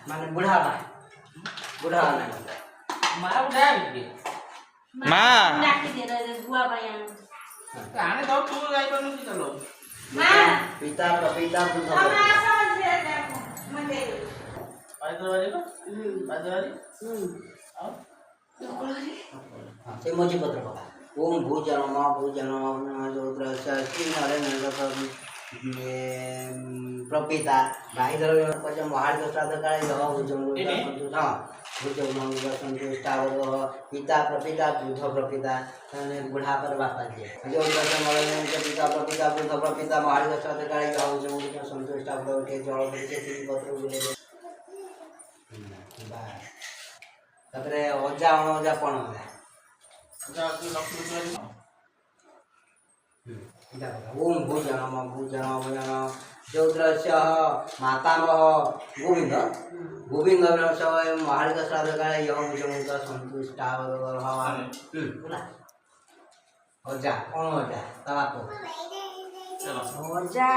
माने बुढ़ा बा बुढ़ा ना माँ बुढ़ा है माँ નાખી દે ગુવા ભાઈ आने दो तू जाई तो नहीं चलो માં पिता प्रपिता बुद्ध હમણાં સમજ છે મને बाजूवाली को बाजूवाली आओ ते मोजी पत्र बघा ओम भूजनम जोद्रस्य प्रपिता भाई धर्म पचम महार श्राद्ध काळे जवा भुजंग संतुष्टावर पिता प्रपिता बुद्ध प्रपिता અને બુઢા પર બાપા છે જો મળે पिता प्रपिता बुद्ध प्रपिता महार श्राद्ध काळे जवा भुजंग संतुष्टावर के जळ परिचे तीन पत्र बोले ତାପରେ ଅଜା ଅଣଅଜା କ'ଣ ହେଲା अच्छा तू लक्ष्मी ओम भूजनम जोद्रस्य मातामह गोविंद गोविंद महारिक श्राद्ध काळे यह भुजंग संतुष्टा ଅଜା କ'ଣ ଅଜା ତା ବାପ ଅଜା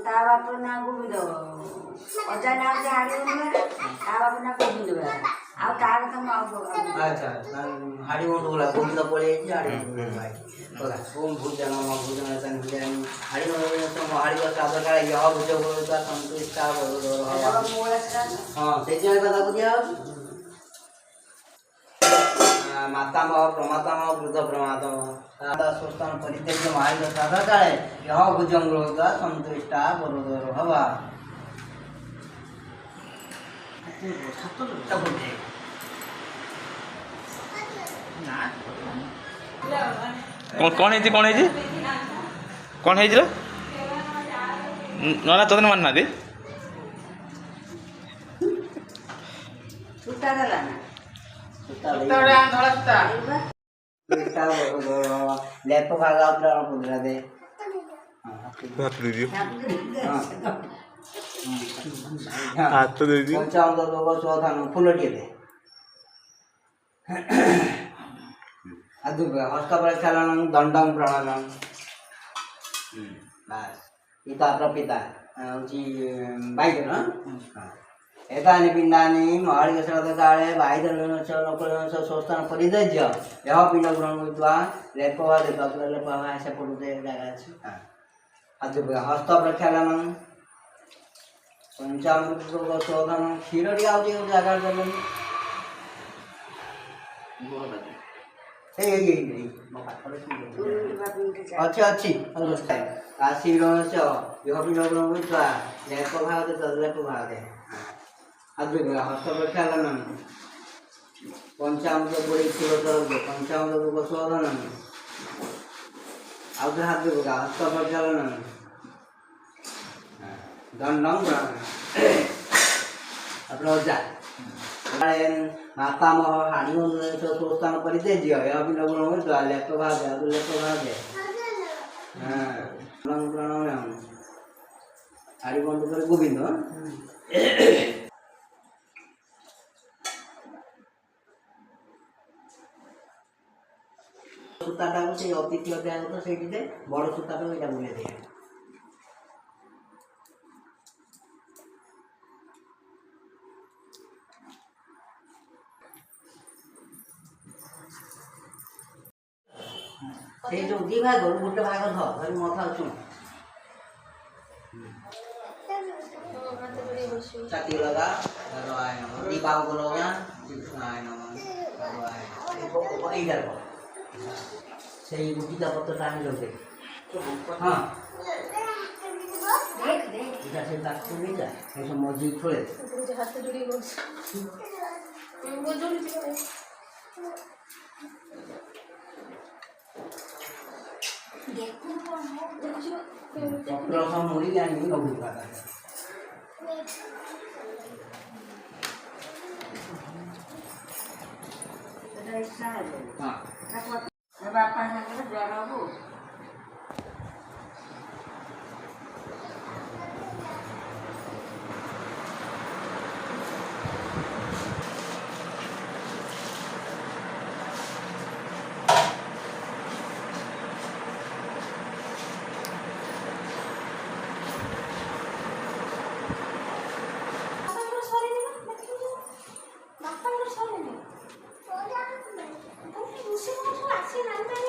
ତା ବାପ ନା ଗୋବିନ୍ଦ ଅଜା ନା ହଉଛି ହାଡି ତା ବାପ ନା ଗୋବିନ୍ଦ ଆଉ ତା କଥା ମୁଁ ଆଉ ଆଚ୍ଛା ହାଡ଼ି ଗୁଣ୍ଡ ବୋଲା ଗୋବିନ୍ଦ ପଳେଇ ଯାଇଛି ହାଡ଼ି ଗୁଣ୍ଡ बोला ओम भूजनम हाड़ी महारिक श्राद्ध काळे यह भुजंग संतुष्टा हाँ से कथा को दिया मातामह प्रमातामह वृद्ध प्रमातामह स्वस्थान परित्यज्य महारिक श्राद्ध काळे यह भुजंग संतुष्टा बरोदर हवा कौन है कौन है ना तो मन ना दे सुट्टा झाला ना सुत्तावड्या धळा सुत्ता लेप भागा पुदरा दे हाथ दे दियो हाँ हाथ तो दे दियो पंचामृत लोग चौथान फुलटी दे अद्भुत हस्त प्रक्षालनं दंडं प्रणामं बस पिता प्रपिता जी बाइक ना एतानि पिंडानि महारिक श्राद्ध काळे बाहिधर्मेण संस्थान परित्यज्य यह पिंड ग्रहण कृत्वा लेपवा देतात लेपवा अशा पडते जागाची अद्भुत हस्त प्रक्षालनं पंचामृत लोग चौथान क्षीरडी आवती जागा झालं अच्छी अच्छी काशी यह पिंड ग्रहण कृत्वा लेप भाग तद्लेप भाग अद्भुत हस्त प्रक्षालनं पंचामृत बुड़ी फूल पंचामृत शोधनं अवधि हस्त प्रक्षालनं दंडं अपना अजा मातामह हाड़ी संस्थान परित्यज्य यह पिंड ग्रहण कृत्वा लेप भाग प्रणम्यं हाड़ी बंद कर गोविंद सूताटा से अतिथि दिया तो से बड़ सूताटा यहाँ बुले दिए से जो दी भाग गोटे भाग धर मथा चुन छाती लगा दीपा को लगा इधर से गीता पत्र टाइम लगे हाँ इधर से तक तो नहीं जाए ऐसे मौजी छोड़े हाथ जोड़ी वो जोड़ी पत्र हम मुड़ी जाने में लोग दिखाता है हाँ बापा ने जरा वो ରୋଷେଇ ଆସିନାହାନ୍ତି